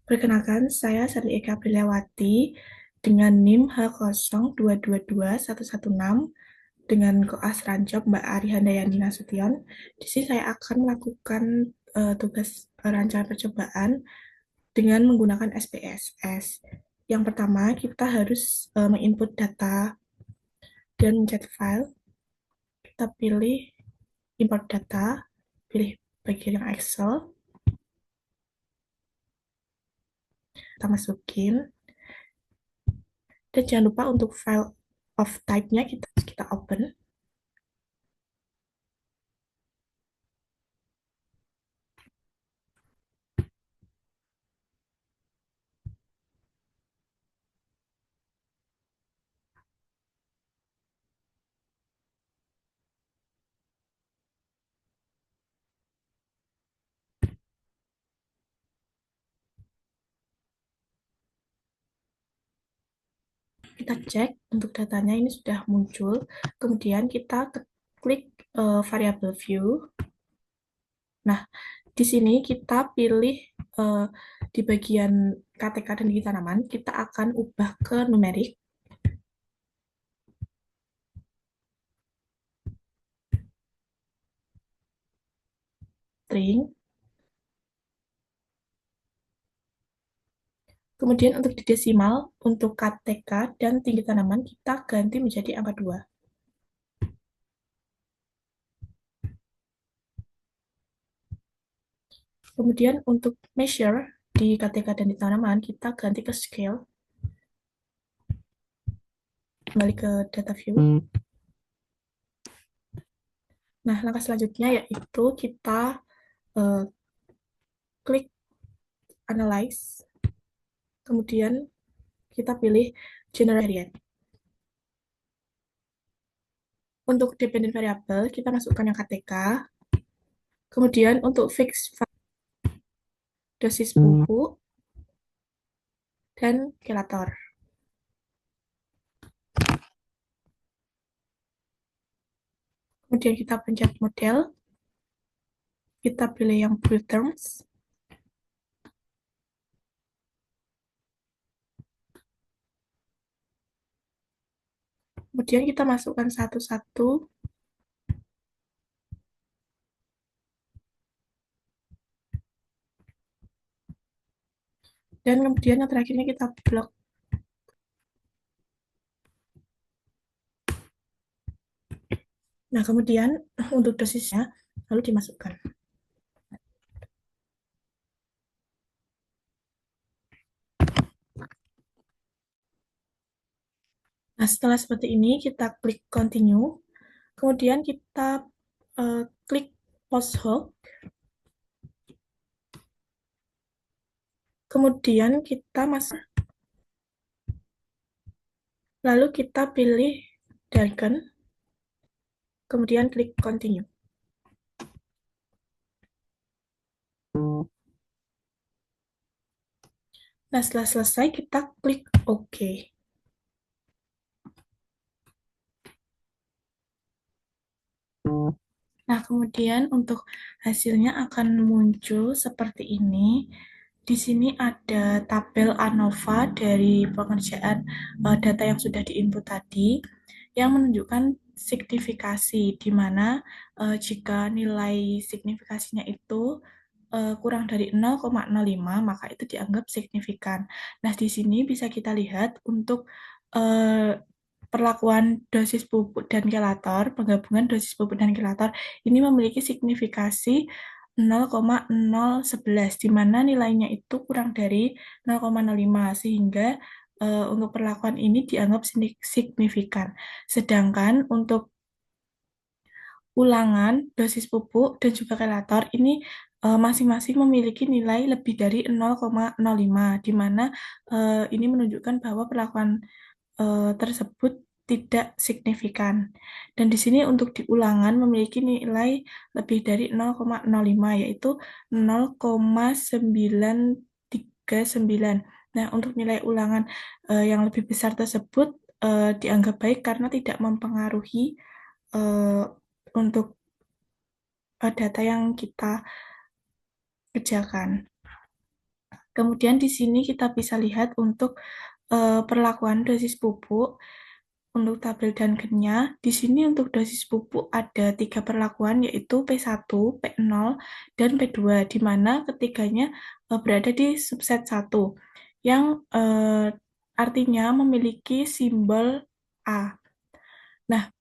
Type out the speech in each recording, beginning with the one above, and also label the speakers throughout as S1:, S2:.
S1: Perkenalkan, saya Sari Eka Briliawati dengan NIM H02222116 dengan koas Ranjop Mbak Ari Handayani Nasution. Di sini saya akan melakukan tugas rancangan percobaan dengan menggunakan SPSS. Yang pertama, kita harus menginput data dan mencet file. Kita pilih import data, pilih bagian yang Excel, kita masukin. Dan jangan lupa untuk file of type-nya kita open. Kita cek untuk datanya ini sudah muncul. Kemudian kita klik variable view. Nah, di sini kita pilih di bagian KTK dan gigi tanaman, kita akan ubah ke numerik. String. Kemudian untuk di desimal, untuk KTK dan tinggi tanaman, kita ganti menjadi angka 2. Kemudian untuk measure di KTK dan di tanaman, kita ganti ke scale. Kembali ke data view. Nah, langkah selanjutnya yaitu kita klik analyze. Kemudian kita pilih generate variable. Untuk dependent variable, kita masukkan yang KTK. Kemudian untuk fix dosis pupuk dan kelator. Kemudian kita pencet model. Kita pilih yang build terms. Kemudian kita masukkan satu-satu. Dan kemudian yang terakhirnya kita blok. Nah, kemudian untuk dosisnya lalu dimasukkan. Nah, setelah seperti ini, kita klik continue. Kemudian kita klik post hook. Kemudian kita masuk. Lalu kita pilih darken. Kemudian klik continue. Nah, setelah selesai, kita klik OK. Nah, kemudian untuk hasilnya akan muncul seperti ini. Di sini ada tabel ANOVA dari pengerjaan data yang sudah diinput tadi, yang menunjukkan signifikasi, di mana jika nilai signifikasinya itu kurang dari 0,05, maka itu dianggap signifikan. Nah, di sini bisa kita lihat untuk perlakuan dosis pupuk dan kelator, penggabungan dosis pupuk dan kelator ini memiliki signifikasi 0,011, di mana nilainya itu kurang dari 0,05, sehingga untuk perlakuan ini dianggap signifikan. Sedangkan untuk ulangan dosis pupuk dan juga kelator ini masing-masing memiliki nilai lebih dari 0,05, di mana ini menunjukkan bahwa perlakuan tersebut tidak signifikan. Dan di sini untuk di ulangan memiliki nilai lebih dari 0,05, yaitu 0,939. Nah, untuk nilai ulangan yang lebih besar tersebut dianggap baik karena tidak mempengaruhi untuk data yang kita kerjakan. Kemudian di sini kita bisa lihat untuk perlakuan dosis pupuk untuk tabel dan gennya. Di sini untuk dosis pupuk ada tiga perlakuan yaitu P1, P0, dan P2, di mana ketiganya berada di subset 1 yang artinya memiliki simbol A. Nah,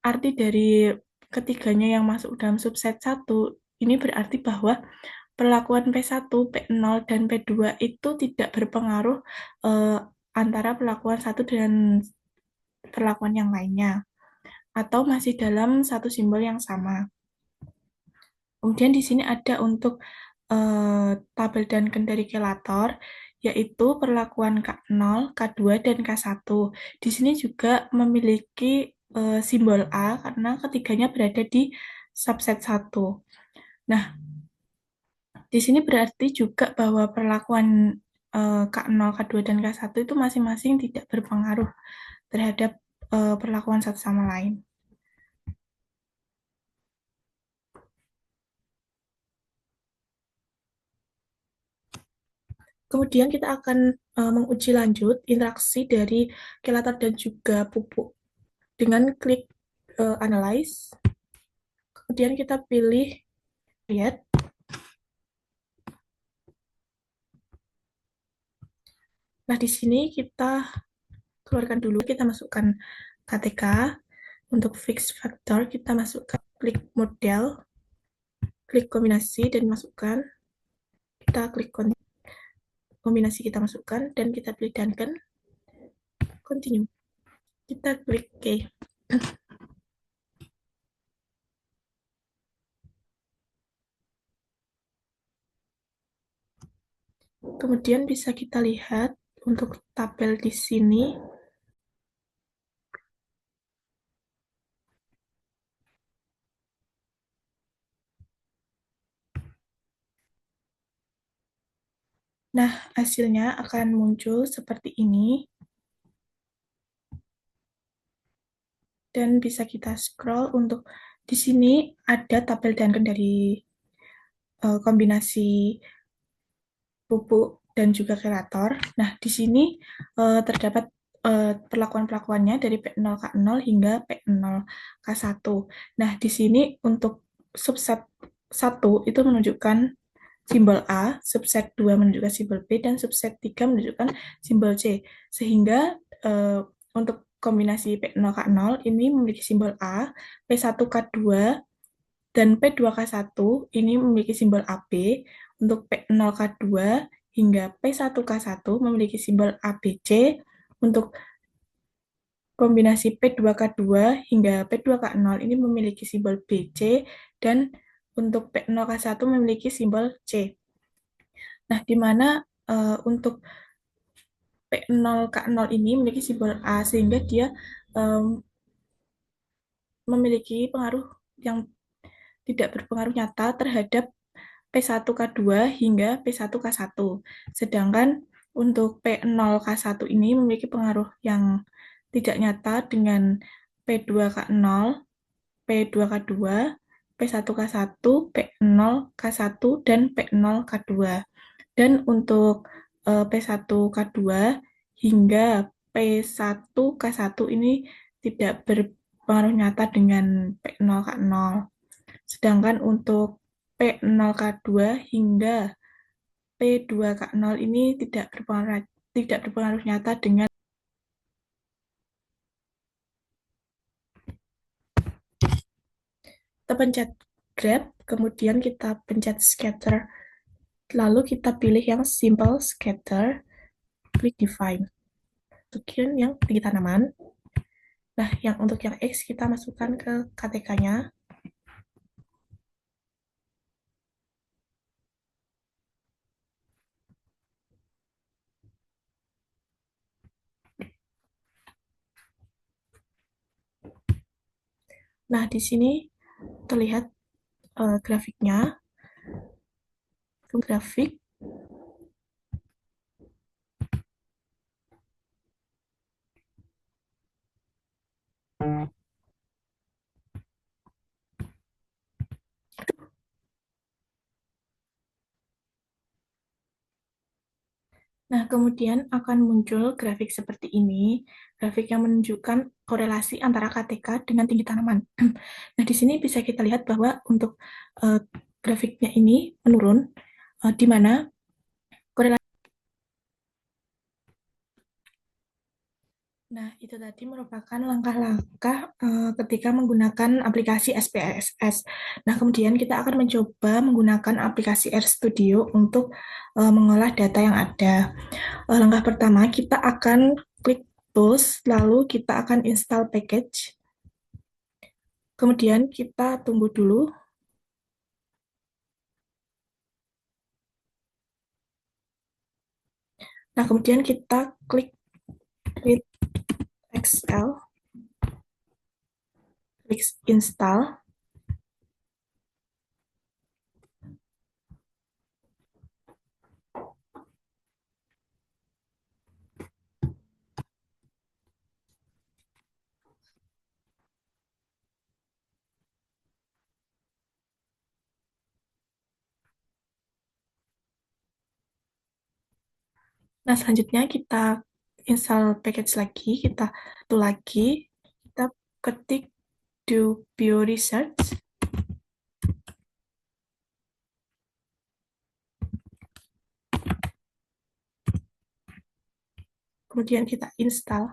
S1: arti dari ketiganya yang masuk dalam subset 1 ini berarti bahwa perlakuan P1, P0, dan P2 itu tidak berpengaruh eh, antara perlakuan satu dan perlakuan yang lainnya, atau masih dalam satu simbol yang sama. Kemudian di sini ada untuk tabel dan kendari kelator, yaitu perlakuan K0, K2, dan K1. Di sini juga memiliki simbol A karena ketiganya berada di subset 1. Nah, di sini berarti juga bahwa perlakuan K0, K2, dan K1 itu masing-masing tidak berpengaruh terhadap perlakuan satu sama lain. Kemudian kita akan menguji lanjut interaksi dari kelator dan juga pupuk dengan klik Analyze. Kemudian kita pilih Create. Nah, di sini kita keluarkan dulu, kita masukkan KTK. Untuk fix factor, kita masukkan klik model, klik kombinasi, dan masukkan. Kita klik kombinasi, kita masukkan, dan kita pilih Duncan. Continue. Kita klik OK. Kemudian bisa kita lihat untuk tabel di sini. Nah, hasilnya akan muncul seperti ini. Dan bisa kita scroll untuk di sini ada tabel dan dari kombinasi pupuk dan juga kerator. Nah, di sini terdapat perlakuan-perlakuannya dari P0K0 hingga P0K1. Nah, di sini untuk subset 1 itu menunjukkan simbol A, subset 2 menunjukkan simbol B, dan subset 3 menunjukkan simbol C. Sehingga untuk kombinasi P0K0 ini memiliki simbol A, P1K2, dan P2K1 ini memiliki simbol AB. Untuk P0K2 hingga P1K1 memiliki simbol ABC. Untuk kombinasi P2K2 hingga P2K0 ini memiliki simbol BC, dan untuk P0K1 memiliki simbol C. Nah, di mana untuk P0K0 ini memiliki simbol A, sehingga dia memiliki pengaruh yang tidak berpengaruh nyata terhadap P1K2 hingga P1K1. Sedangkan untuk P0K1 ini memiliki pengaruh yang tidak nyata dengan P2K0, P2K2, P1K1, P0K1, dan P0K2. Dan untuk P1K2 hingga P1K1 ini tidak berpengaruh nyata dengan P0K0. Sedangkan untuk P0K2 hingga P2K0 ini tidak berpengaruh nyata dengan. Kita pencet grab, kemudian kita pencet scatter, lalu kita pilih yang simple scatter, klik define. Kemudian yang tinggi tanaman. Nah, yang untuk yang X kita masukkan ke KTK-nya. Nah, di sini terlihat grafiknya. Grafik. Nah, kemudian akan muncul grafik seperti ini, grafik yang menunjukkan korelasi antara KTK dengan tinggi tanaman. Nah, di sini bisa kita lihat bahwa untuk eh, grafiknya ini menurun, di mana korelasi. Nah, itu tadi merupakan langkah-langkah ketika menggunakan aplikasi SPSS. Nah, kemudian kita akan mencoba menggunakan aplikasi RStudio untuk mengolah data yang ada. Langkah pertama, kita akan klik Tools, lalu kita akan install package. Kemudian kita tunggu dulu. Nah, kemudian kita klik Create Excel, klik Install. Nah, selanjutnya kita install package lagi, kita itu lagi, kita ketik do bio research, kemudian kita install.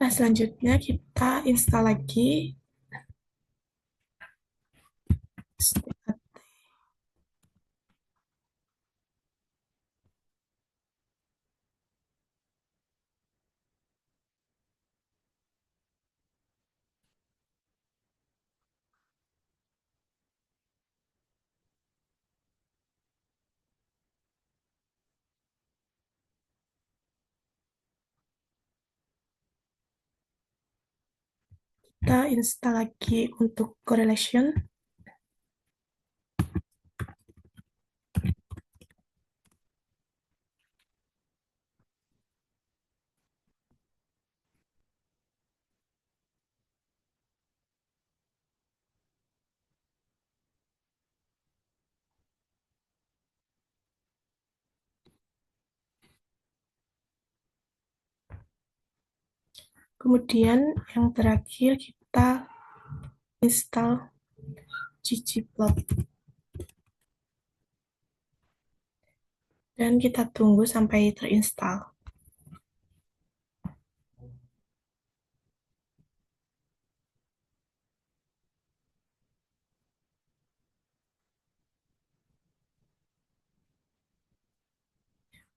S1: Nah, selanjutnya kita install lagi. Kita install lagi untuk correlation. Kemudian yang terakhir kita install ggplot. Dan kita tunggu sampai terinstall.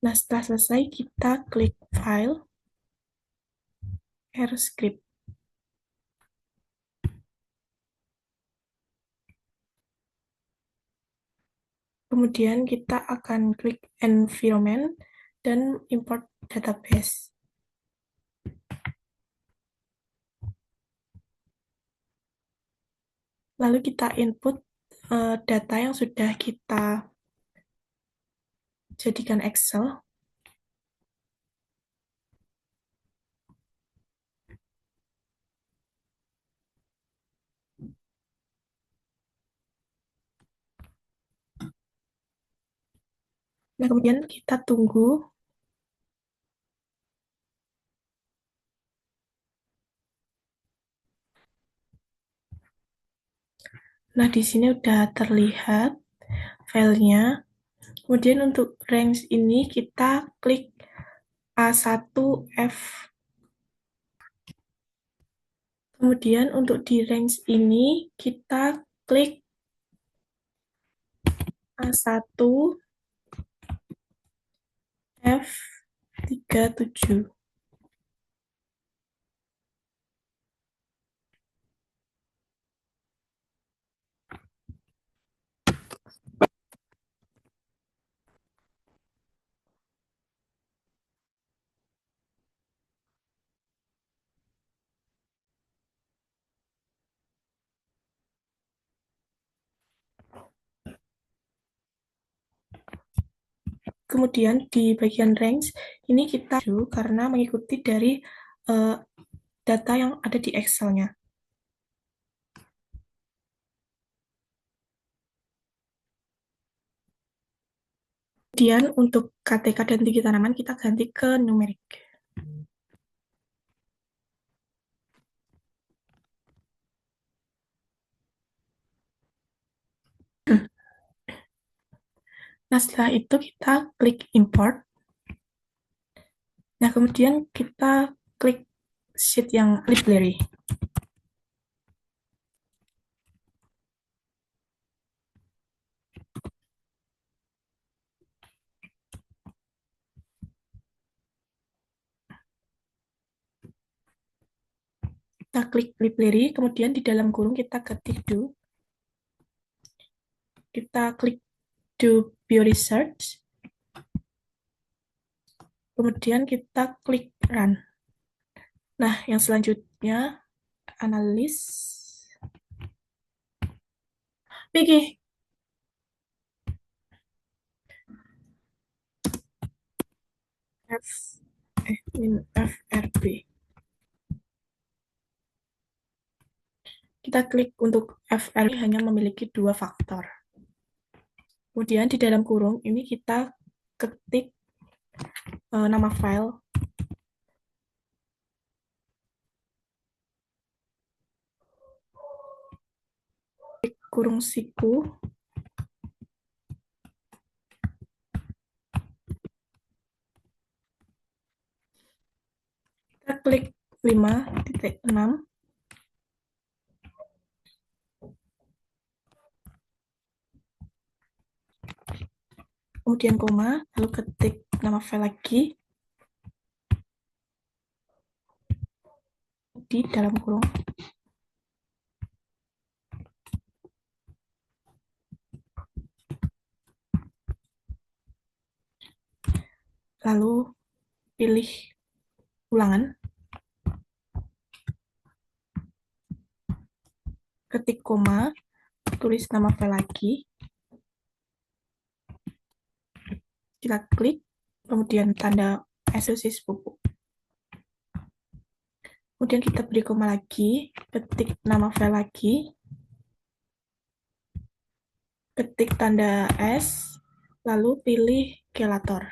S1: Nah, setelah selesai, kita klik File, R script. Kemudian kita akan klik Environment dan Import Database. Lalu kita input data yang sudah kita jadikan Excel. Nah, kemudian kita tunggu. Nah, di sini udah terlihat filenya. Kemudian untuk range ini kita klik A1F. Kemudian untuk di range ini kita klik A1 F37. Kemudian di bagian range, ini kita karena mengikuti dari data yang ada di Excel-nya. Kemudian untuk KTK dan tinggi tanaman kita ganti ke numerik. Nah, setelah itu kita klik import. Nah, kemudian kita klik sheet yang library. Kita klik library, kemudian di dalam kurung kita ketik do. Kita klik do bioresearch. Kemudian kita klik run. Nah, yang selanjutnya analis. Pilih FRB. Kita klik untuk FRB hanya memiliki 2 faktor. Kemudian di dalam kurung ini kita ketik nama file. Kurung siku. Kita klik 5.6. Kemudian koma, lalu ketik nama file lagi di dalam kurung. Lalu pilih ulangan. Ketik koma, tulis nama file lagi. Kita klik, kemudian tanda SOS pupuk. Kemudian kita beri koma lagi, ketik nama file lagi, ketik tanda S, lalu pilih Gelator.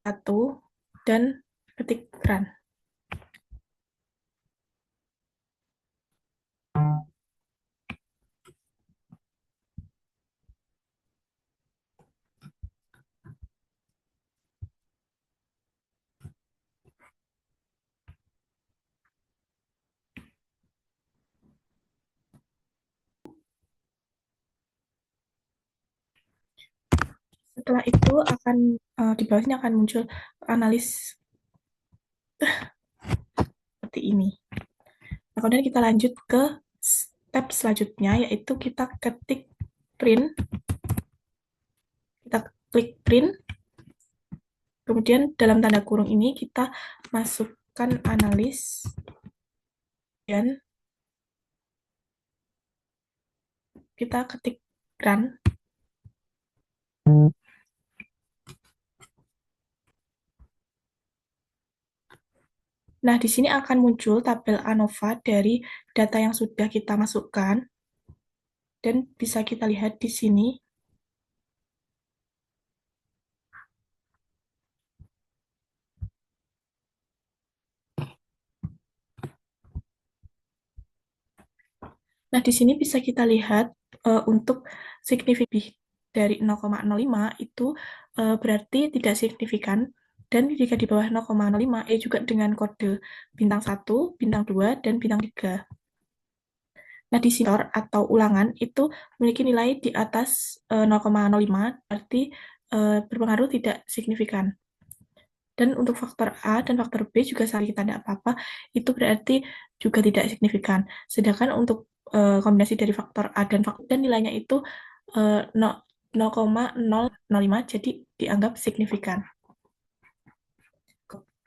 S1: 1, dan ketik run. Setelah itu akan di bawahnya akan muncul analis seperti ini. Nah, kemudian kita lanjut ke step selanjutnya, yaitu kita ketik print. Kita klik print. Kemudian dalam tanda kurung ini kita masukkan analis dan kita ketik run. Nah, di sini akan muncul tabel ANOVA dari data yang sudah kita masukkan. Dan bisa kita lihat di sini. Nah, di sini bisa kita lihat untuk signifikan dari 0,05 itu berarti tidak signifikan. Dan jika di bawah 0,05, juga dengan kode bintang 1, bintang 2, dan bintang 3. Nah, di sini atau ulangan itu memiliki nilai di atas 0,05, berarti berpengaruh tidak signifikan. Dan untuk faktor A dan faktor B juga saat kita tidak apa-apa, itu berarti juga tidak signifikan. Sedangkan untuk kombinasi dari faktor A dan faktor dan nilainya itu 0,005, jadi dianggap signifikan.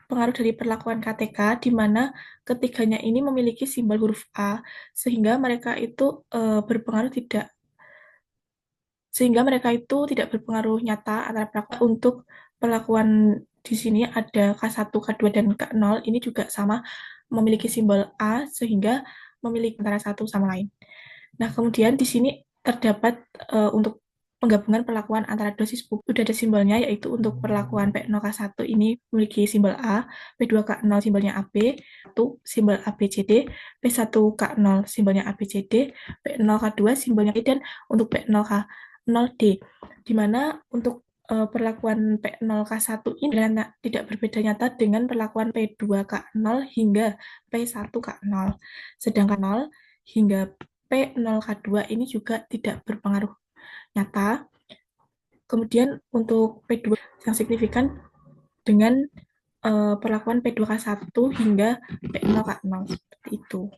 S1: Pengaruh dari perlakuan KTK di mana ketiganya ini memiliki simbol huruf A, sehingga mereka itu berpengaruh tidak sehingga mereka itu tidak berpengaruh nyata antara perlakuan. Untuk perlakuan di sini ada K1, K2, dan K0, ini juga sama memiliki simbol A, sehingga memiliki antara satu sama lain. Nah, kemudian di sini terdapat untuk penggabungan perlakuan antara dosis pupuk, sudah ada simbolnya, yaitu untuk perlakuan P0K1 ini memiliki simbol A, P2K0 simbolnya AB, 1 simbol ABCD, P1K0 simbolnya ABCD, P0K2 simbolnya D, dan untuk P0K0D, di mana untuk perlakuan P0K1 ini tidak berbeda nyata dengan perlakuan P2K0 hingga P1K0, sedangkan 0 hingga P0K2 ini juga tidak berpengaruh nyata. Kemudian untuk P2 yang signifikan dengan perlakuan P2K1 hingga P0K0, seperti itu.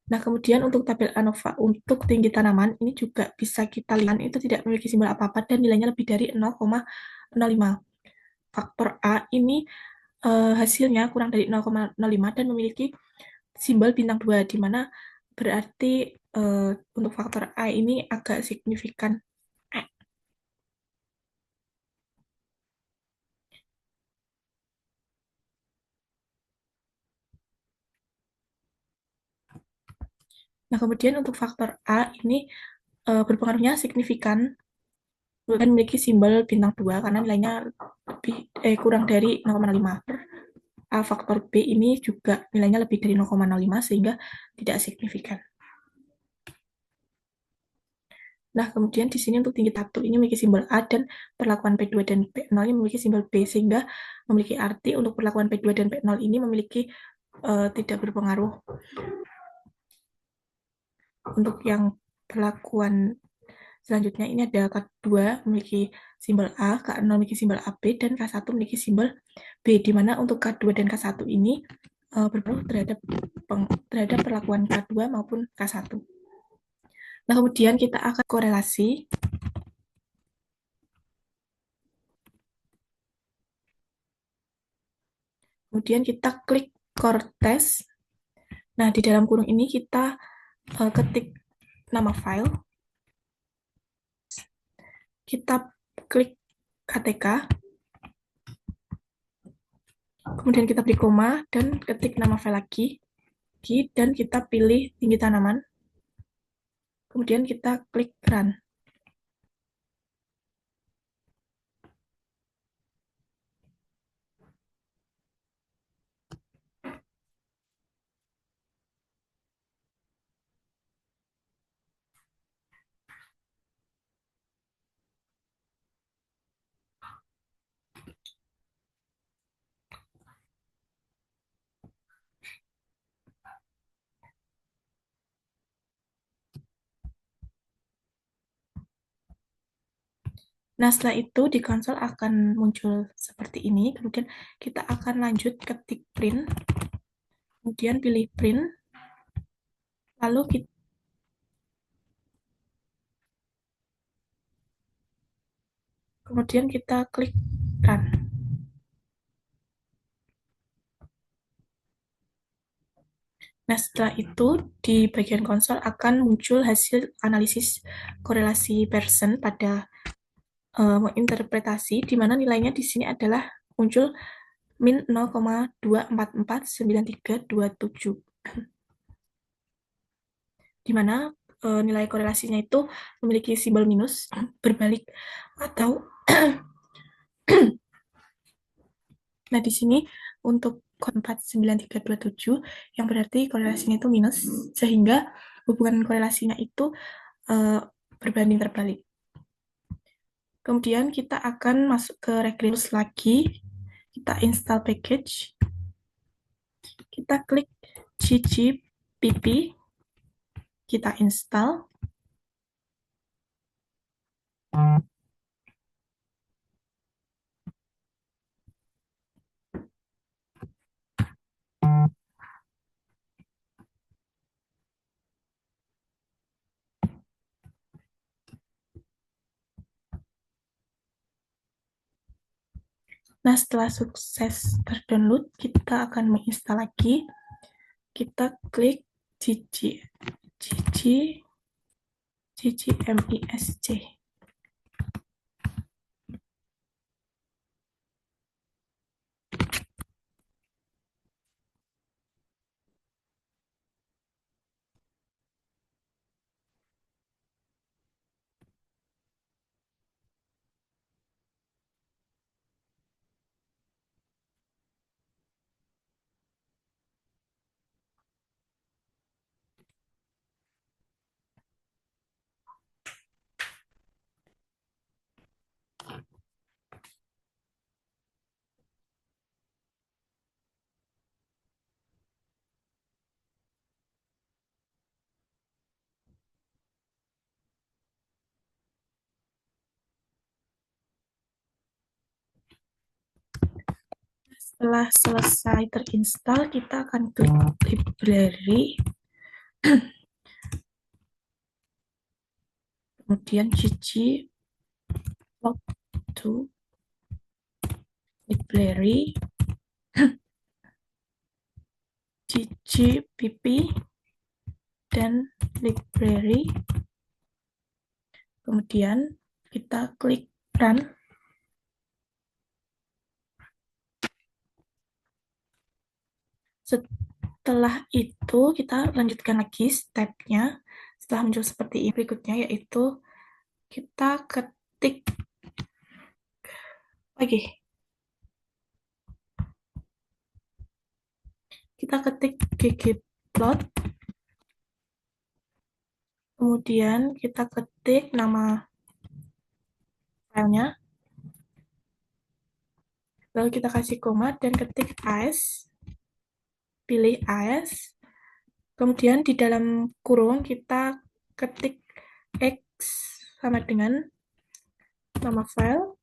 S1: Nah, kemudian untuk tabel ANOVA untuk tinggi tanaman ini juga bisa kita lihat itu tidak memiliki simbol apa-apa dan nilainya lebih dari 0,05. Faktor A ini hasilnya kurang dari 0,05 dan memiliki simbol bintang 2, di mana berarti untuk faktor A ini agak signifikan. Nah, kemudian untuk faktor A ini berpengaruhnya signifikan dan memiliki simbol bintang 2 karena nilainya kurang dari 0,05. Faktor B ini juga nilainya lebih dari 0,05 sehingga tidak signifikan. Nah, kemudian di sini untuk tinggi satu ini memiliki simbol A dan perlakuan P2 dan P0 ini memiliki simbol B, sehingga memiliki arti untuk perlakuan P2 dan P0 ini memiliki tidak berpengaruh. Untuk yang perlakuan selanjutnya ini ada K2 memiliki simbol A, K0 memiliki simbol AB, dan K1 memiliki simbol B, di mana untuk K2 dan K1 ini berpengaruh terhadap perlakuan K2 maupun K1. Nah, kemudian kita akan korelasi. Kemudian kita klik core test. Nah, di dalam kurung ini kita ketik nama file. Kita klik KTK. Kemudian kita beri koma dan ketik nama file lagi. Dan kita pilih tinggi tanaman. Kemudian kita klik run. Nah, setelah itu di konsol akan muncul seperti ini. Kemudian kita akan lanjut ketik print. Kemudian pilih print. Lalu kita klik run. Nah, setelah itu di bagian konsol akan muncul hasil analisis korelasi Pearson pada menginterpretasi, di mana nilainya di sini adalah muncul min 0,2449327, di mana nilai korelasinya itu memiliki simbol minus berbalik atau nah, di sini untuk 49327 yang berarti korelasinya itu minus, sehingga hubungan korelasinya itu berbanding terbalik. Kemudian kita akan masuk ke Recluse lagi. Kita install package. Kita klik ggpp. Kita install. Nah, setelah sukses terdownload, kita akan menginstal lagi. Kita klik gg JJMISC. Setelah selesai terinstall, kita akan klik library, kemudian ggplot to library, ggpp, dan library. Kemudian kita klik run. Setelah itu kita lanjutkan lagi stepnya. Setelah muncul seperti ini, berikutnya yaitu kita ketik lagi. Kita ketik ggplot, kemudian kita ketik nama filenya, lalu kita kasih koma dan ketik AS, pilih AS, kemudian di dalam kurung kita ketik X sama dengan nama file,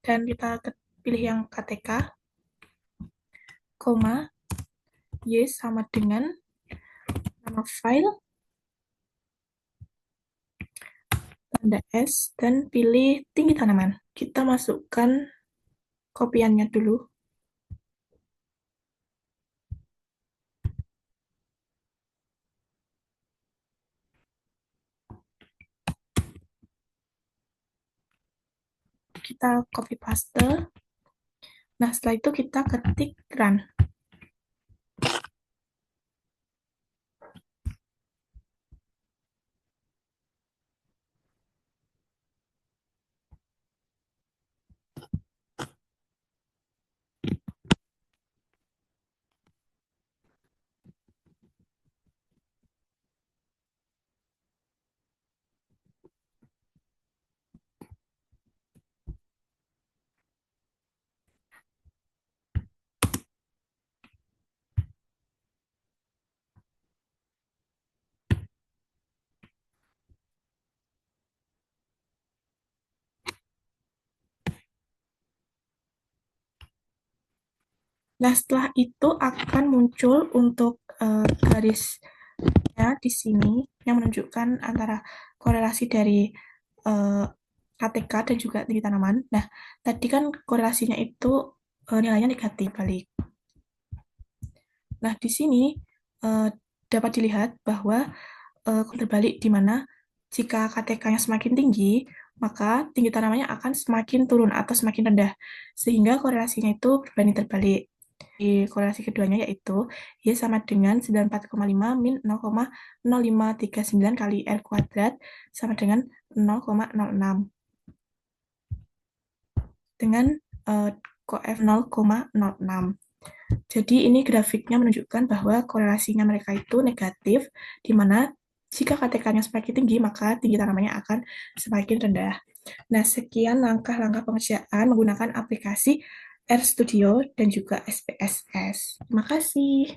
S1: dan kita pilih yang KTK, koma, Y sama dengan nama file, tanda S, dan pilih tinggi tanaman. Kita masukkan kopiannya dulu. Kita copy paste. Nah, setelah itu kita ketik run. Nah, setelah itu akan muncul untuk garisnya di sini yang menunjukkan antara korelasi dari KTK dan juga tinggi tanaman. Nah, tadi kan korelasinya itu nilainya negatif balik. Nah, di sini dapat dilihat bahwa terbalik di mana jika KTK-nya semakin tinggi, maka tinggi tanamannya akan semakin turun atau semakin rendah, sehingga korelasinya itu berbanding terbalik. Di korelasi keduanya yaitu Y sama dengan 94,5 min 0,0539 kali R kuadrat sama dengan 0,06 dengan koef 0,06. Jadi ini grafiknya menunjukkan bahwa korelasinya mereka itu negatif, di mana jika KTK-nya semakin tinggi, maka tinggi tanamannya akan semakin rendah. Nah, sekian langkah-langkah pengerjaan menggunakan aplikasi RStudio dan juga SPSS. Terima kasih.